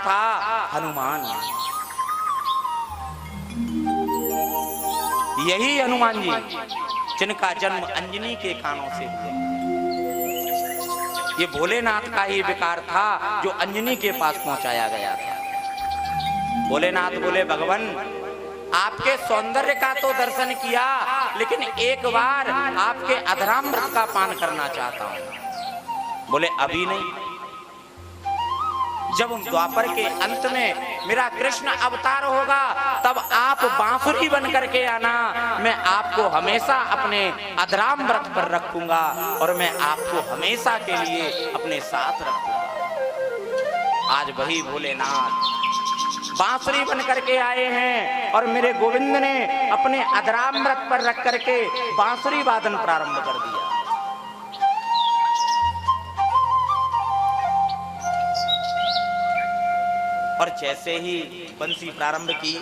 था हनुमान। यही हनुमान जी जिनका जन्म अंजनी के कानों से हुआ। ये भोलेनाथ का ही विकार था जो अंजनी के पास पहुंचाया गया था। भोलेनाथ बोले, भगवान आपके सौंदर्य का तो दर्शन किया, लेकिन एक बार आपके अधरामृत का पान करना चाहता हूं। बोले अभी नहीं, जब द्वापर के अंत में मेरा कृष्ण अवतार होगा तब आप बांसुरी बन करके आना, मैं आपको हमेशा अपने अधरामृत पर रखूंगा और मैं आपको हमेशा के लिए अपने साथ रखूंगा। आज वही भोलेनाथ बांसुरी बन करके आए हैं और मेरे गोविंद ने अपने अधरामृत पर रख करके बांसुरी वादन प्रारंभ कर दिया। और जैसे ही बंसी प्रारंभ की,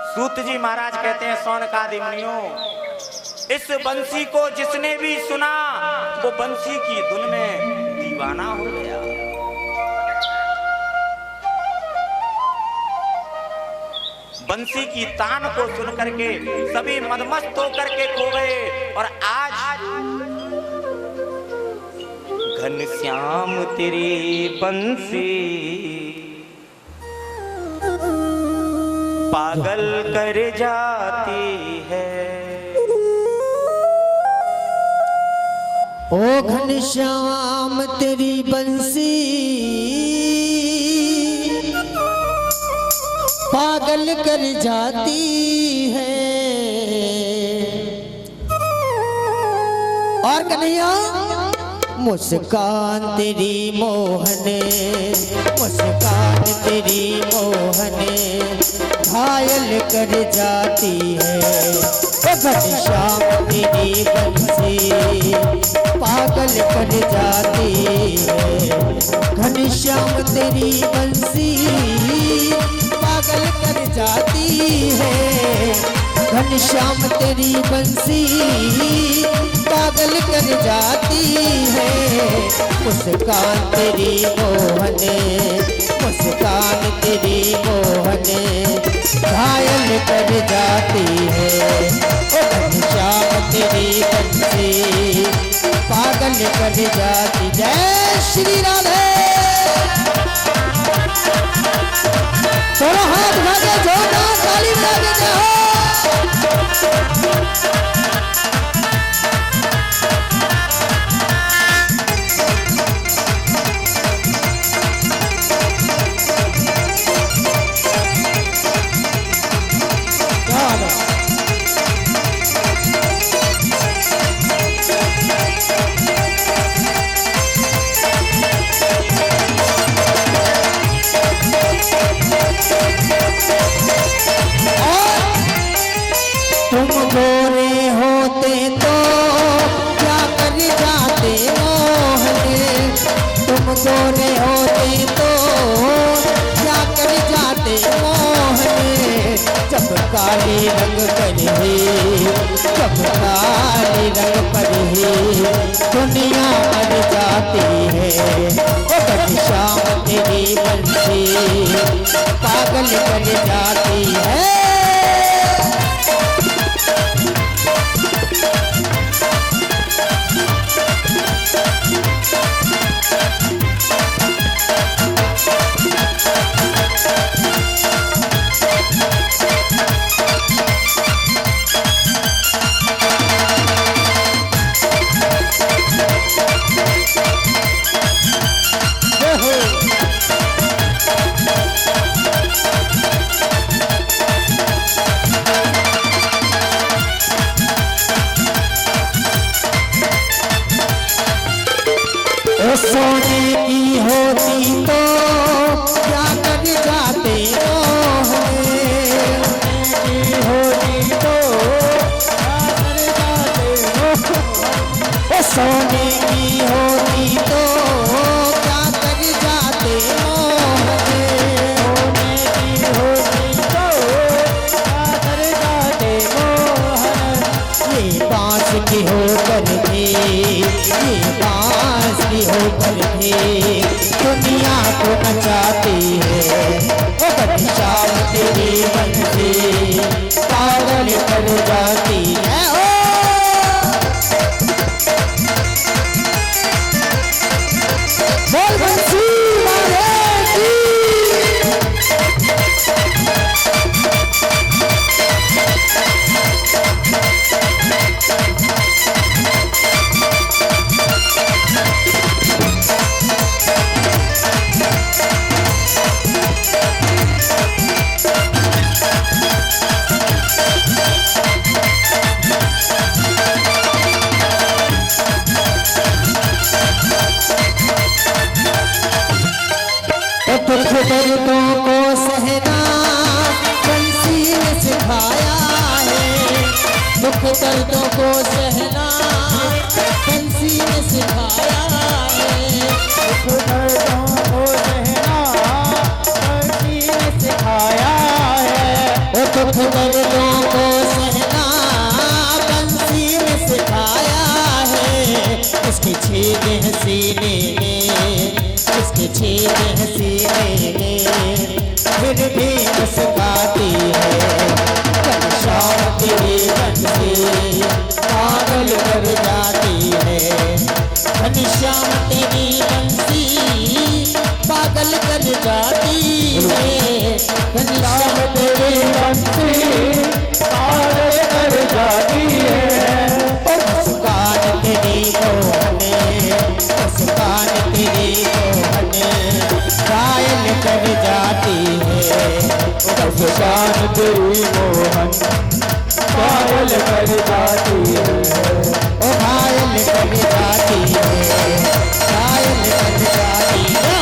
सूत जी महाराज कहते हैं, सौनकादि मुनियों, इस बंसी को जिसने भी सुना वो बंसी की धुन में दीवाना हो गया। बंसी की तान को सुन करके सभी मदमस्त होकर के खो गए। और आज घनश्याम तेरी बंसी पागल कर जाती है। ओ घनश्याम तेरी बंसी पागल कर जाती है। और कन्हैया मुस्कान तेरी मोहने, मुस्कान तेरी मोहने घायल कर जाती है। घनश्याम तेरी बंसी पागल कर जाती है। घनश्याम तेरी बंसी पागल कर जाती है। घनश्याम तेरी बंसी पागल कर जाती है। मुस्कान तेरी मोहने, मुस्कान तेरी मोहने घायल कर जाती है। ओ घनश्याम तेरी बंसी पागल कर जाती। जय श्री राधे। दोनों हाथ भागे जोरदार ताली बजा देते हो। तुम गोरे होते तो क्या कर जाते मोहने। तुम गोरे होते तो क्या कर जाते मोहने। जब काले रंग पर ही, जब काले रंग पर ही दुनिया मर जाती है। ओ घनश्याम तेरी बंसी पागल कर जाती है। सोने की होती तो क्या कर जाते मोहने। होती तो क्या कर जाते मोहने। सोने की होती तो क्या कर जाते मोहने। दुख दर्दों को सहना बंसी ने सिखाया है, दुख दर्दों को सहना बंसी ने सिखाया है, दुख दर्दों को सहना बंसी ने सिखाया है, दुख दर्दों को सहना बंसी ने सिखाया है, इसके छेद हैं सीने में, इसके छेद हैं सीने में, फिर भी मुस्कुराती है, कब शाम तेरी बंसी पागल कर जाती है, घनश्याम तेरी बंसी पागल कर जाती है, घनश्याम तेरी बंसी पागल कर जाती है, मुस्कान तेरी मोहने, मुस्कान तेरी मोहने घायल कर जाती है, मुस्कान तेरी मोहन घायल कर जाती है, ओ घायल कर जाती है, घायल कर जाती है।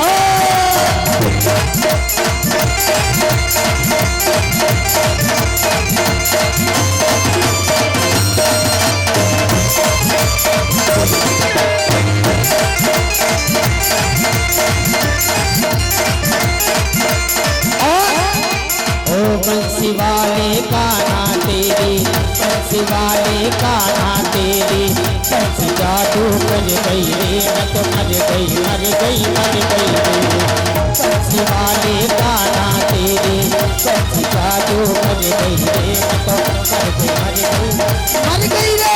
बंसी वाले कान्हा तेरी, बंसी वाले कान्हा तेरी, बंसी जादू कर गई रे, मैं तो मर गई मर गई मर गई रे, बंसी वाले कान्हा तेरी, बंसी जादू कर गई रे, मैं तो मर गई रे।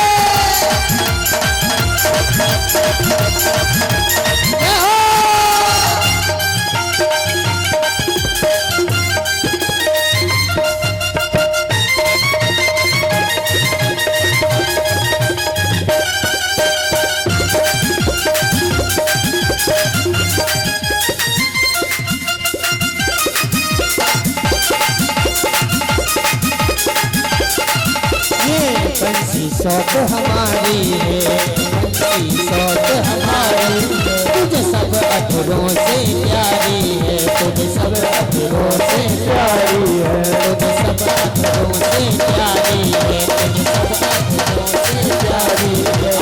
बंसी सौत हमारी है, बंसी सौत हमारी है, तुझे सब अधरों से प्यारी है, तुझे सब अधरों से प्यारी है, तुझे सब अधरों से प्यारी है, तुझे सब अधरों से प्यारी है।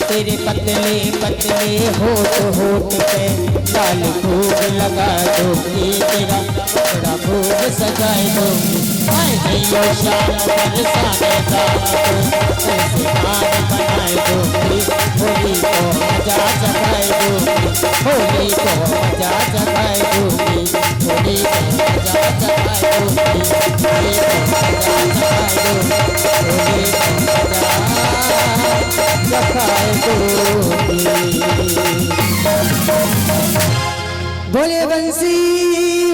तेरे पतले पतले होठ पे लाल फूल लगा दूंगी, तेरा बड़ा फूल सजाए दूंगी, आए गईयो शाम बरसाने का ऐसे गान बनाए दूंगी, होली को मजा जगाए दूंगी, होली को मजा जगाए दूंगी, होली को मजा जगाए दूंगी, होली को मजा जगाए दूंगी, होली को मजा जगाए दूंगी। बोले बंसी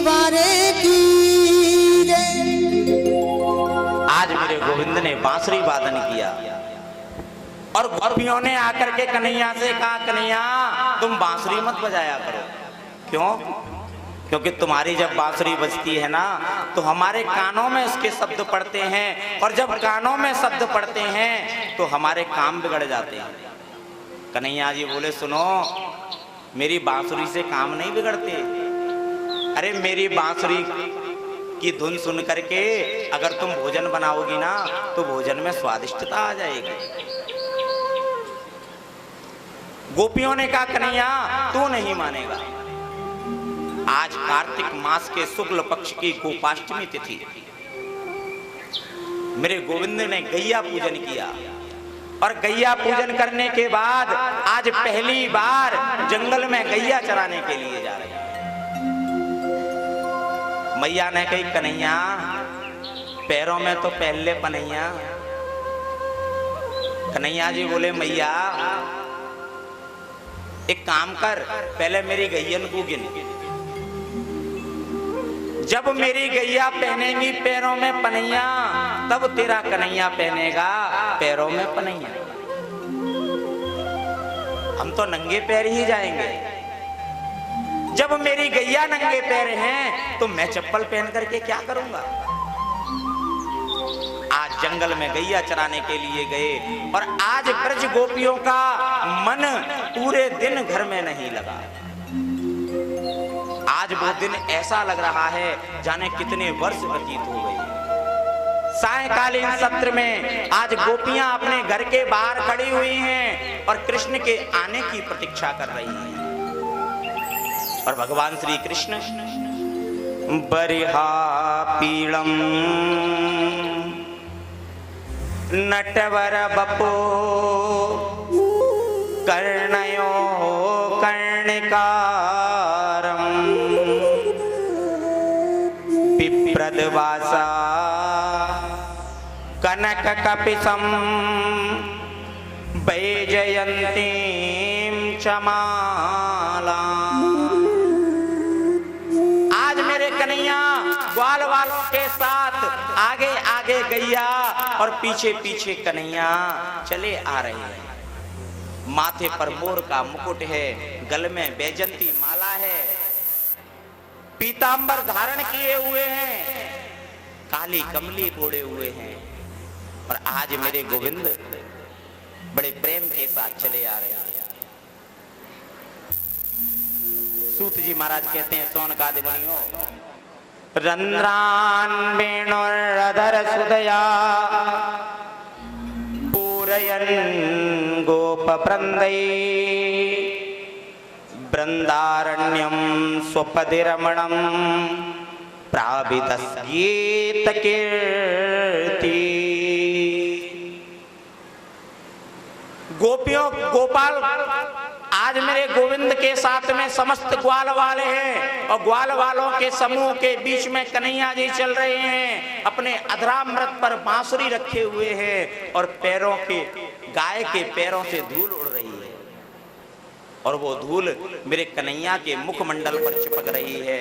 वारे की आज मेरे गोविंद ने बांसुरी वादन किया और गोपियों ने आकर के कन्हैया से कहा, कन्हैया तुम बांसुरी मत बजाया करो। क्यों? क्योंकि तुम्हारी जब बांसुरी बजती है ना तो हमारे कानों में उसके शब्द पड़ते हैं, और जब कानों में शब्द पड़ते हैं तो हमारे काम बिगड़ जाते हैं। कन्हैया जी बोले, सुनो, मेरी बांसुरी से काम नहीं बिगड़ते। अरे मेरी बांसुरी की धुन सुन करके अगर तुम भोजन बनाओगी ना तो भोजन में स्वादिष्टता आ जाएगी। गोपियों ने कहा, कन्हैया तू नहीं मानेगा, आज कार्तिक मास के शुक्ल पक्ष की गोपाष्टमी तिथि, मेरे गोविंद ने गैया पूजन किया, और गैया पूजन करने के बाद आज पहली बार जंगल में गैया चराने के लिए जा रहे हैं। मैया ने कही, कन्हैया पैरों में तो पहले पनैया। कन्हैया जी बोले, मैया एक काम कर, पहले मेरी गैयन को गिन, जब मेरी गैया पहनेगी पैरों में पनैया तब तेरा कन्हैया पहनेगा पैरों में पनैया। हम तो नंगे पैर ही जाएंगे, जब मेरी गैया नंगे पैर हैं तो मैं चप्पल पहन करके क्या करूंगा। आज जंगल में गैया चराने के लिए गए और आज ब्रज गोपियों का मन पूरे दिन घर में नहीं लगा। आज वो दिन ऐसा लग रहा है जाने कितने वर्ष व्यतीत हो गए। सायंकालीन सत्र में आज गोपियां अपने घर के बाहर खड़ी हुई हैं और कृष्ण के आने की प्रतीक्षा कर रही हैं। और भगवान श्री कृष्ण बरिहा पीड़म नटवर बपो कर्णयो कर्णिकारम पिप्रदवासा कनक कपिसम वैजयंतीं चमाला। आज मेरे कन्हैया ग्वाल वालों के साथ आगे आगे गैया और पीछे पीछे कन्हैया चले आ रहे हैं। माथे पर मोर का मुकुट है, गल में बैजंती माला है, पीतांबर धारण किए हुए हैं, काली कमली ओढ़े हुए हैं। और आज मेरे गोविंद बड़े प्रेम के साथ चले आ रहे हैं। सूत जी महाराज कहते हैं सोन का दिवनियो रंध्रान वेणुरधर सुदया पूरयन् गोप प्रंदै बृंदारण्यम स्वपदिरमणम प्रावितस्येत कीर्ति। गोपियों गोपाल आज मेरे गोविंद के साथ में समस्त ग्वाल वाले हैं और ग्वाल वालों के समूह के बीच में कन्हैया जी चल रहे हैं। अपने अधरामृत पर बांसुरी रखे हुए हैं और पैरों के गाय के पैरों से धूल उड़ रही है और वो धूल मेरे कन्हैया के मुखमंडल पर चिपक रही है।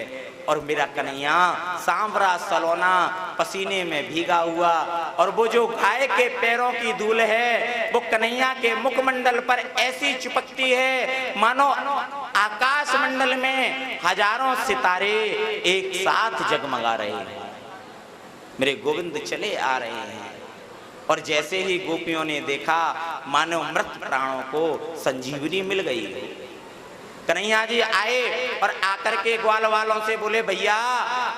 और मेरा कन्हैया सांवरा सलोना पसीने में भीगा हुआ और वो जो गाय के पैरों की धूल है वो कन्हैया के मुखमंडल पर ऐसी चिपकती है मानो आकाश मंडल में हजारों सितारे एक साथ जगमगा रहे हैं। मेरे गोविंद चले आ रहे हैं और जैसे ही गोपियों ने देखा मानो मृत प्राणों को संजीवनी मिल गई। कन्हैया जी आए और आकर के ग्वाल वालों से बोले भैया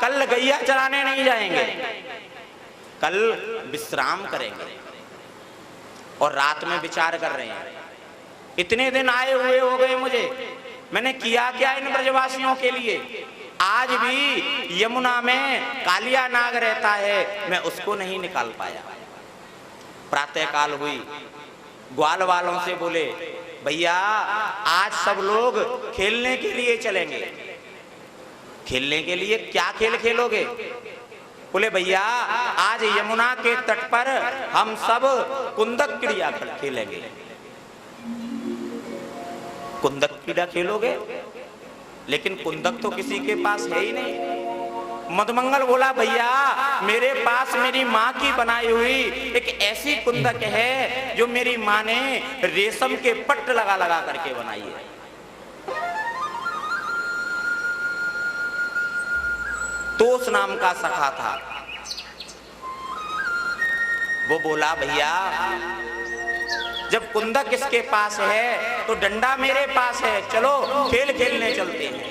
कल गैया चराने नहीं जाएंगे, कल विश्राम करेंगे। और रात में विचार कर रहे हैं इतने दिन आए हुए हो गए मुझे, मैंने किया क्या इन ब्रजवासियों के लिए। आज भी यमुना में कालिया नाग रहता है, मैं उसको नहीं निकाल पाया। प्रातः काल हुई, ग्वाल वालों से बोले भैया आज सब लोग खेलने के लिए चलेंगे। खेलने के लिए क्या खेल खेलोगे? बोले भैया आज यमुना के तट पर हम सब कुंदक क्रीड़ा खेलेंगे। कुंदक क्रीड़ा खेलोगे? लेकिन कुंदक तो किसी के पास है ही नहीं। मधुमंगल बोला भैया मेरे पास मेरी माँ की बनाई हुई एक ऐसी कुंदक है जो मेरी माँ ने रेशम के पट्ट लगा लगा करके बनाई है। तोस नाम का सखा था, वो बोला भैया जब कुंदक इसके पास है तो डंडा मेरे पास है, चलो खेल खेलने चलते हैं।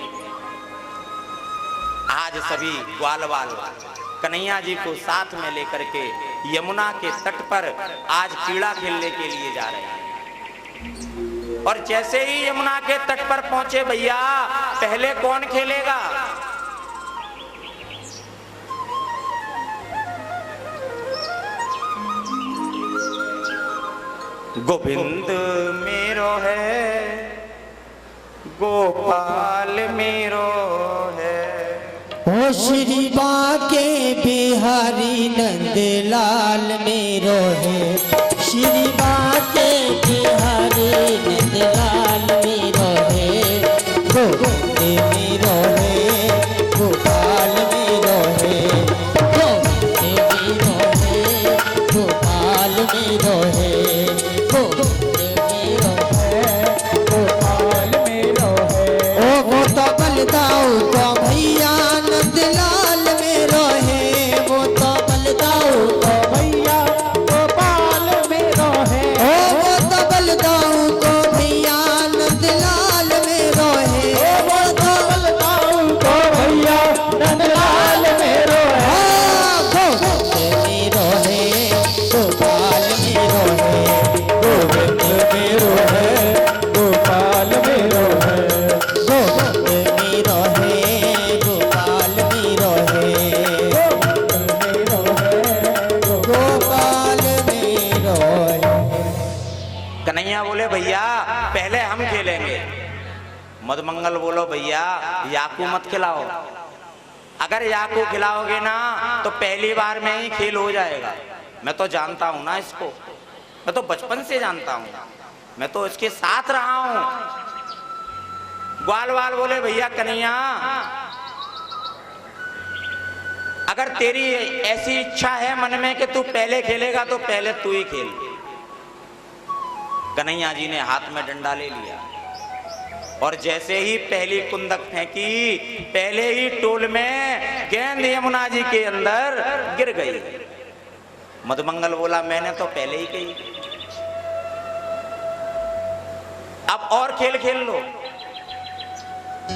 आज सभी ग्वाल वाल कन्हैया जी को साथ में लेकर के यमुना के तट पर आज क्रीड़ा खेलने के लिए जा रहे हैं। और जैसे ही यमुना के तट पर पहुंचे भैया पहले कौन खेलेगा? गोविंद मेरो है, गोपाल मेरो है। ओ श्री बांके बिहारी नंदलाल मेरो है, श्री बांके बिहारी नंदलाल मेरो है। गोविंद मेरो है, गोपाल मेरो है। गोविंद मेरो है, गोपाल मेरो है। गोविंद मेरो है, गोपाल मेरो है। ओ वो तो बलदाऊ तो भैया नंदलाल मेरो है, वो तो बलदाऊ तो भैया गोपाल मेरो है। मधुमंगल बोलो भैया याकू मत खिलाओ, अगर याकू खिलाओगे ना तो पहली बार में ही खेल हो जाएगा। मैं तो जानता हूं ना इसको, मैं तो बचपन से जानता हूं, मैं तो इसके साथ रहा हूं। ग्वाल वाल बोले भैया कन्हैया अगर तेरी ऐसी इच्छा है मन में कि तू पहले खेलेगा तो पहले तू ही खेल। कन्हैया जी ने हाथ में डंडा ले लिया और जैसे ही पहली कुंदक फेंकी, पहले ही टोल में गेंद यमुना जी के अंदर गिर गई। मधुमंगल बोला मैंने तो पहले ही कही, अब और खेल खेल लो।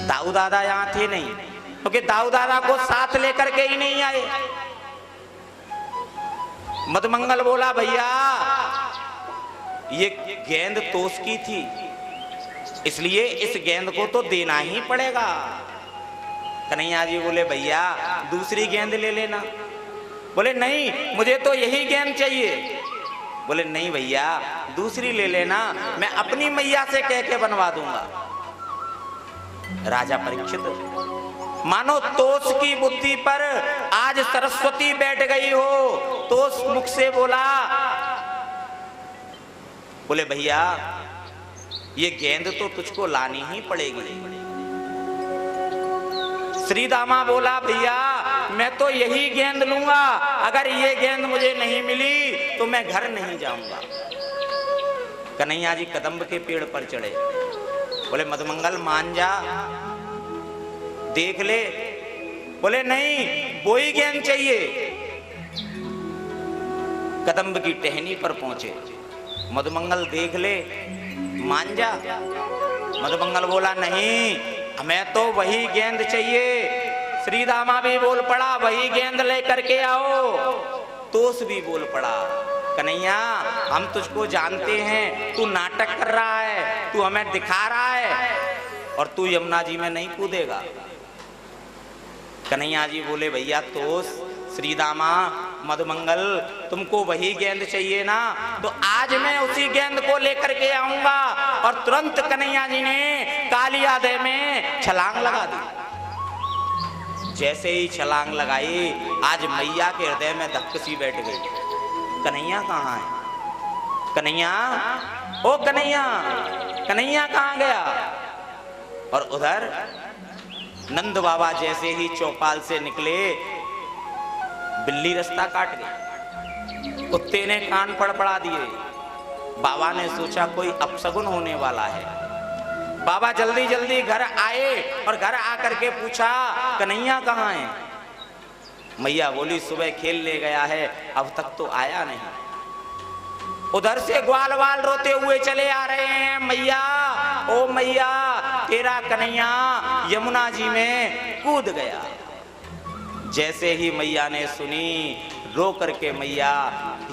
दाऊ दादा यहां थे नहीं, क्योंकि दाऊ दादा को साथ लेकर के ही नहीं आए। मधुमंगल बोला भैया ये गेंद तोस की थी, इसलिए इस गेंद को तो देना ही पड़ेगा। कन्हैया जी बोले भैया दूसरी गेंद ले लेना। बोले नहीं मुझे तो यही गेंद चाहिए। बोले नहीं भैया दूसरी ले लेना, मैं अपनी मैया से कह के बनवा दूंगा। राजा परीक्षित मानो तोस की बुद्धि पर आज सरस्वती बैठ गई हो। तोस मुख से बोला, बोले भैया ये गेंद तो तुझको लानी ही पड़ेगी। श्री दामा बोला भैया मैं तो यही गेंद लूंगा, अगर ये गेंद मुझे नहीं मिली तो मैं घर नहीं जाऊंगा। कन्हैया जी कदम्ब के पेड़ पर चढ़े, बोले मधुमंगल मान जा, देख ले। बोले नहीं वो ही गेंद चाहिए। कदम्ब की टहनी पर पहुंचे, मधुमंगल देख ले, मान जा। मधुमंगल बोला नहीं हमें तो वही गेंद चाहिए। श्री दामा भी बोल पड़ा वही गेंद लेकर के आओ। तोस भी बोल पड़ा कन्हैया हम तुझको जानते हैं, तू नाटक कर रहा है, तू हमें दिखा रहा है और तू यमुना जी में नहीं कूदेगा। कन्हैया जी बोले भैया तोस, श्री दामा, मधुमंगल तुमको वही गेंद चाहिए ना, तो आज मैं उसी गेंद को लेकर के आऊंगा। और तुरंत कन्हैया जी ने कालिया दह में छलांग लगा दी। जैसे ही छलांग लगाई आज मैया के हृदय में धक्क सी बैठ गई। कन्हैया कहाँ है? कन्हैया, ओ कन्हैया, कन्हैया कहाँ गया? और उधर नंद बाबा जैसे ही चौपाल से निकले, बिल्ली रास्ता काट गई, कुत्ते ने कान फड़फड़ा दिए। बाबा ने सोचा कोई अपशगुन होने वाला है। बाबा जल्दी जल्दी घर आए और घर आकर के पूछा कन्हैया कहाँ है? मैया बोली सुबह खेल ले गया है, अब तक तो आया नहीं। उधर से ग्वाल वाल रोते हुए चले आ रहे हैं, मैया ओ मैया तेरा कन्हैया यमुना जी में कूद गया। जैसे ही मैया ने सुनी, रो करके मैया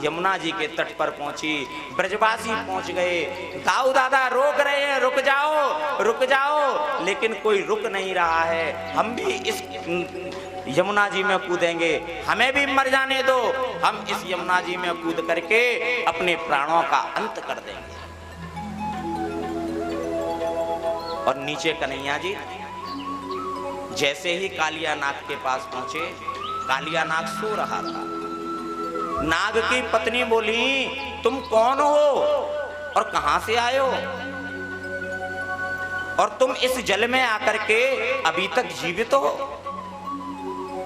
यमुना जी के तट पर पहुंची। ब्रजवासी पहुंच गए, दाऊ दादा रोक रहे हैं रुक जाओ रुक जाओ, लेकिन कोई रुक नहीं रहा है। हम भी इस यमुना जी में कूदेंगे, हमें भी मर जाने दो, हम इस यमुना जी में कूद करके अपने प्राणों का अंत कर देंगे। और नीचे कन्हैया जी जैसे ही कालिया नाग के पास पहुंचे, कालिया नाग सो रहा था। नाग की पत्नी बोली तुम कौन हो और कहां से आए हो, और तुम इस जल में आकर के अभी तक जीवित हो?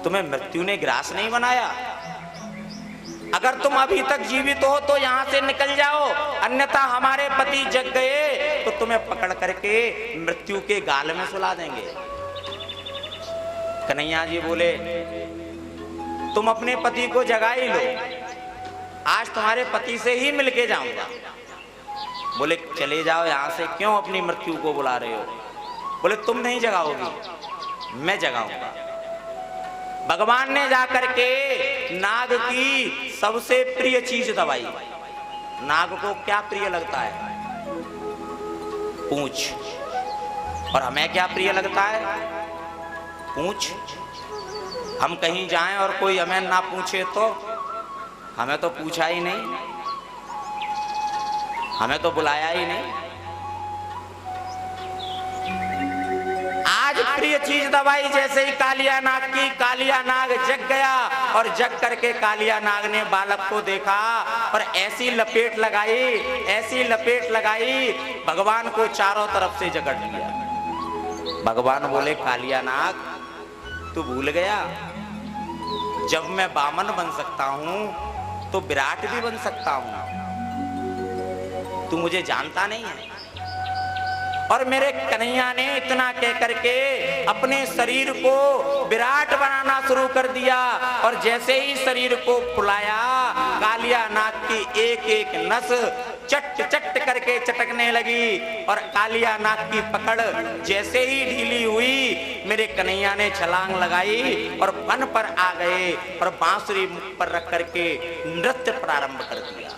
तुम्हें मृत्यु ने ग्रास नहीं बनाया? अगर तुम अभी तक जीवित हो तो यहां से निकल जाओ, अन्यथा हमारे पति जग गए तो तुम्हें पकड़ करके मृत्यु के गाल में सुला देंगे। कन्हैया जी बोले तुम अपने पति को जगा ही लो, आज तुम्हारे पति से ही मिलके जाऊंगा। बोले चले जाओ यहां से, क्यों अपनी मृत्यु को बुला रहे हो? बोले तुम नहीं जगाओगी, मैं जगाऊंगा। भगवान ने जाकर के नाग की सबसे प्रिय चीज दबाई। नाग को क्या प्रिय लगता है? पूंछ। और हमें क्या प्रिय लगता है? पूंछ। हम कहीं जाएं और कोई हमें ना पूछे तो हमें तो पूछा ही नहीं, हमें तो बुलाया ही नहीं। ये चीज दबाई, जैसे ही कालिया नाग की, कालिया नाग जग गया और जग करके कालिया नाग ने बालक को देखा और ऐसी लपेट लगाई, ऐसी लपेट लगाई, भगवान को चारों तरफ से जकड़ लिया। भगवान बोले कालिया नाग तू भूल गया, जब मैं वामन बन सकता हूं तो विराट भी बन सकता हूं, तू मुझे जानता नहीं है। और मेरे कन्हैया ने इतना कह करके अपने शरीर को विराट बनाना शुरू कर दिया और जैसे ही शरीर को फुलाया, कालिया नाग की एक एक नस चट चट करके चटकने लगी और कालिया नाग की पकड़ जैसे ही ढीली हुई, मेरे कन्हैया ने छलांग लगाई और वन पर आ गए और बांसुरी मुख पर रख करके नृत्य प्रारंभ कर दिया।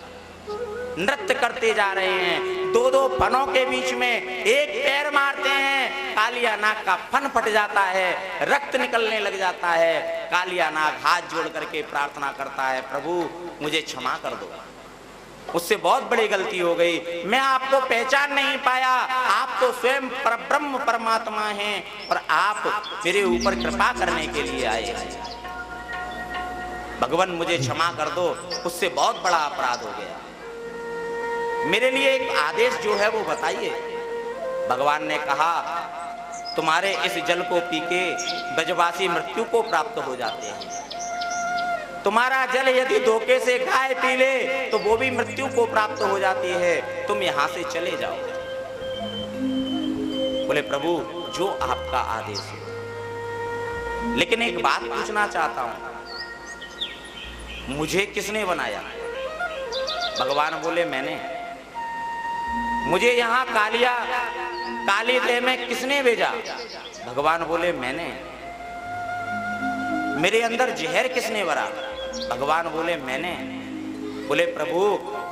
नृत्य करते जा रहे हैं, दो दो फनों के बीच में एक पैर मारते हैं, कालिया नाग का फन फट जाता है, रक्त निकलने लग जाता है। कालिया नाग हाथ जोड़ करके प्रार्थना करता है, प्रभु मुझे क्षमा कर दो, उससे बहुत बड़ी गलती हो गई, मैं आपको पहचान नहीं पाया, आप तो स्वयं परब्रह्म परमात्मा हैं और आप मेरे ऊपर कृपा करने के लिए आए, भगवान मुझे क्षमा कर दो, उससे बहुत बड़ा अपराध हो गया, मेरे लिए एक आदेश जो है वो बताइए। भगवान ने कहा तुम्हारे इस जल को पी के ब्रजवासी मृत्यु को प्राप्त हो जाते हैं, तुम्हारा जल यदि धोखे से गाय पी ले तो वो भी मृत्यु को प्राप्त हो जाती है, तुम यहां से चले जाओ। बोले प्रभु जो आपका आदेश हो, लेकिन एक बात पूछना चाहता हूं, मुझे किसने बनाया? भगवान बोले मैंने। मुझे यहाँ काली देह में किसने भेजा? भगवान बोले मैंने। मेरे अंदर जहर किसने भरा? भगवान बोले मैंने। बोले प्रभु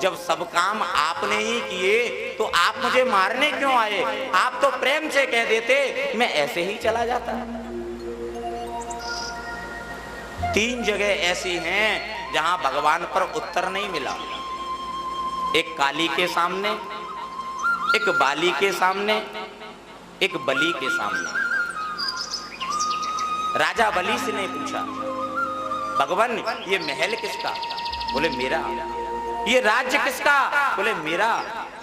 जब सब काम आपने ही किए तो आप मुझे मारने क्यों आए? आप तो प्रेम से कह देते, मैं ऐसे ही चला जाता। 3 जगह ऐसी हैं जहां भगवान पर उत्तर नहीं मिला, एक काली के सामने, एक बाली के सामने, एक बलि के सामने। राजा बलि से ने पूछा भगवान ये महल किसका? बोले मेरा। ये राज्य किसका? बोले मेरा।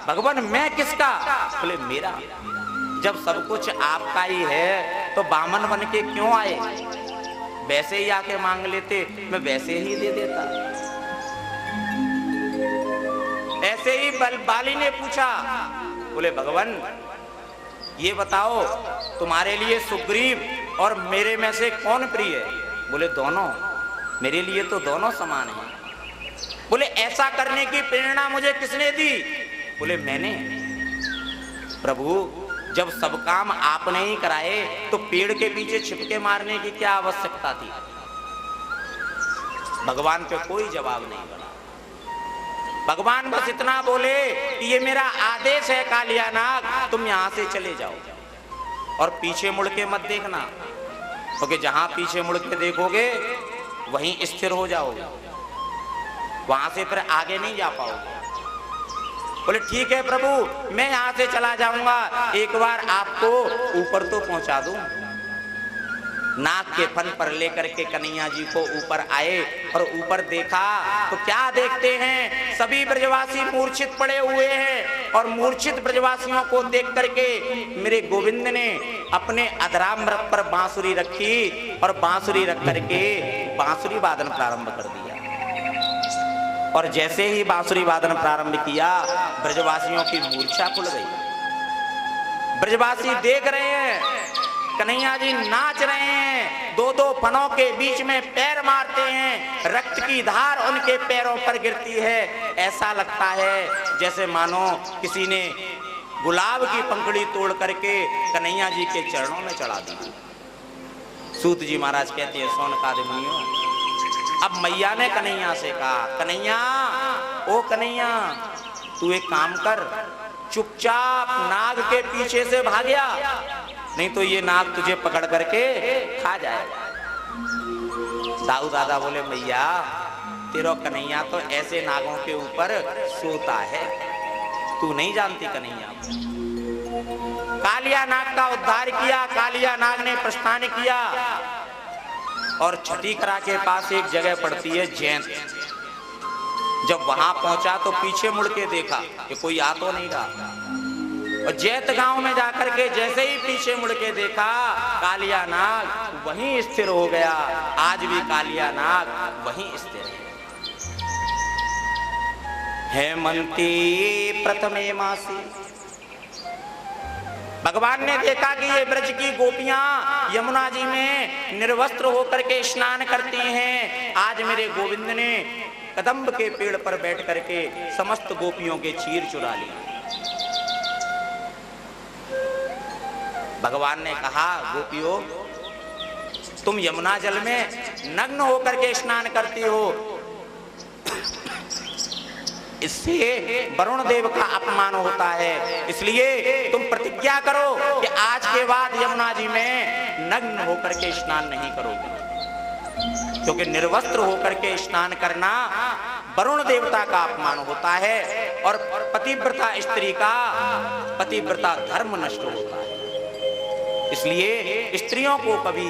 भगवान मैं किसका? बोले मेरा। जब सब कुछ आपका ही है तो बामन बन के क्यों आए? वैसे ही आके मांग लेते, मैं वैसे ही दे देता। ऐसे ही बाली ने पूछा, बोले भगवान ये बताओ तुम्हारे लिए सुग्रीव और मेरे में से कौन प्रिय है? बोले दोनों। मेरे लिए तो दोनों समान हैं। बोले ऐसा करने की प्रेरणा मुझे किसने दी? बोले मैंने। प्रभु जब सब काम आपने ही कराए तो पेड़ के पीछे छिपके मारने की क्या आवश्यकता थी? भगवान पे कोई जवाब नहीं बना। भगवान बस इतना बोले कि ये मेरा आदेश है कालिया नाग, तुम यहां से चले जाओ और पीछे मुड़ के मत देखना, क्योंकि जहां पीछे मुड़ के देखोगे वहीं स्थिर हो जाओगे, वहां से फिर आगे नहीं जा पाओगे। बोले ठीक है प्रभु मैं यहां से चला जाऊंगा, एक बार आपको ऊपर तो पहुंचा दूं। नाक के फन पर लेकर के कन्हैया जी को ऊपर आए और ऊपर देखा तो क्या देखते हैं, सभी ब्रजवासी मूर्छित पड़े हुए हैं और मूर्छित ब्रजवासियों को देख करके मेरे गोविंद ने अपने अधरामृत पर बांसुरी रखी और बांसुरी रख करके बांसुरी वादन प्रारंभ कर दिया। और जैसे ही बांसुरी वादन प्रारंभ किया ब्रजवासियों की मूर्छा खुल गई। ब्रजवासी देख रहे हैं कन्हैया जी नाच रहे हैं, 2-2 फनों के बीच में पैर मारते हैं, रक्त की धार उनके पैरों पर गिरती है। ऐसा लगता है जैसे मानो किसी ने गुलाब की पंखड़ी तोड़ करके कन्हैया जी के चरणों में चढ़ा दी। सूत जी महाराज कहते हैं सोनकादि मुनियों, अब मैया ने कन्हैया से कहा कन्हैया ओ कन्हैया तू एक काम कर, चुपचाप नाग के पीछे से भाग जा, नहीं तो ये नाग तुझे पकड़ करके खा जाएगा। दाऊ दादा बोले मैया तेरा कन्हैया तो ऐसे नागों के ऊपर सोता है, तू नहीं जानती कन्हैया। कालिया नाग का उद्धार किया। कालिया नाग ने प्रस्थान किया और छठी करा के पास एक जगह पड़ती है जैंत। जब वहां पहुंचा तो पीछे मुड़ के देखा कि कोई आ तो नहीं रहा, और जैत गांव में जाकर के जैसे ही पीछे मुड़ के देखा, कालिया नाग वहीं स्थिर हो गया। आज भी कालिया नाग वहीं स्थिर है। हेमंती प्रथमे मासी, भगवान ने देखा कि ये ब्रज की गोपियां यमुना जी में निर्वस्त्र होकर के स्नान करती हैं। आज मेरे गोविंद ने कदम्ब के पेड़ पर बैठ करके समस्त गोपियों के चीर चुरा लिए। भगवान ने कहा, गोपियों तुम यमुना जल में नग्न होकर के स्नान करती हो, इससे वरुण देव का अपमान होता है। इसलिए तुम प्रतिज्ञा करो कि आज के बाद यमुना जी में नग्न होकर के स्नान नहीं करोगे, क्योंकि निर्वस्त्र होकर के स्नान करना वरुण देवता का अपमान होता है और पतिव्रता स्त्री का पतिव्रता धर्म नष्ट होता है। इसलिए स्त्रियों को कभी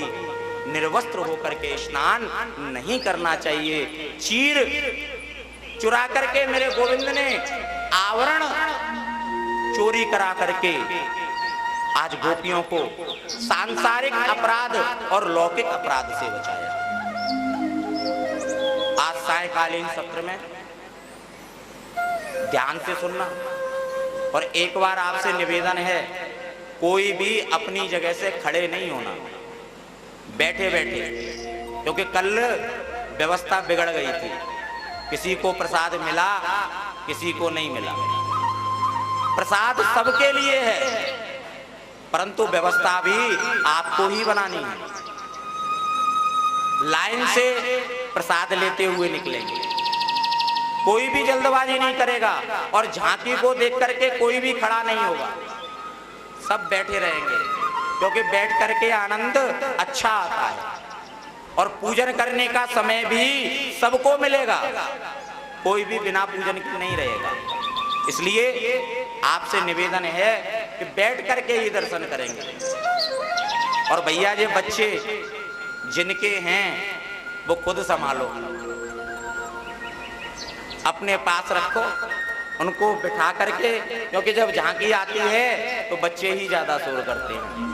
निर्वस्त्र होकर के स्नान नहीं करना चाहिए। चीर चुरा करके मेरे गोविंद ने आवरण चोरी करा करके आज गोपियों को सांसारिक अपराध और लौकिक अपराध से बचाया। आज सायकालीन सत्र में ध्यान से सुनना, और एक बार आपसे निवेदन है, कोई भी अपनी जगह से खड़े नहीं होना, बैठे बैठे, क्योंकि कल व्यवस्था बिगड़ गई थी। किसी को प्रसाद मिला, किसी को नहीं मिला। प्रसाद सबके लिए है, परंतु व्यवस्था भी आपको ही बनानी है। लाइन से प्रसाद लेते हुए निकलेंगे, कोई भी जल्दबाजी नहीं करेगा, और झांकी को देख करके कोई भी खड़ा नहीं होगा, सब बैठे रहेंगे, क्योंकि बैठ करके आनंद अच्छा आता है। और पूजन करने का समय भी सबको मिलेगा, कोई भी बिना पूजन के नहीं रहेगा। इसलिए आपसे निवेदन है कि बैठ करके ही दर्शन करेंगे। और भैया ये बच्चे जिनके हैं वो खुद संभालो, अपने पास रखो, उनको बिठा करके, क्योंकि जब झांकी आती है तो बच्चे ही ज्यादा शोर करते हैं।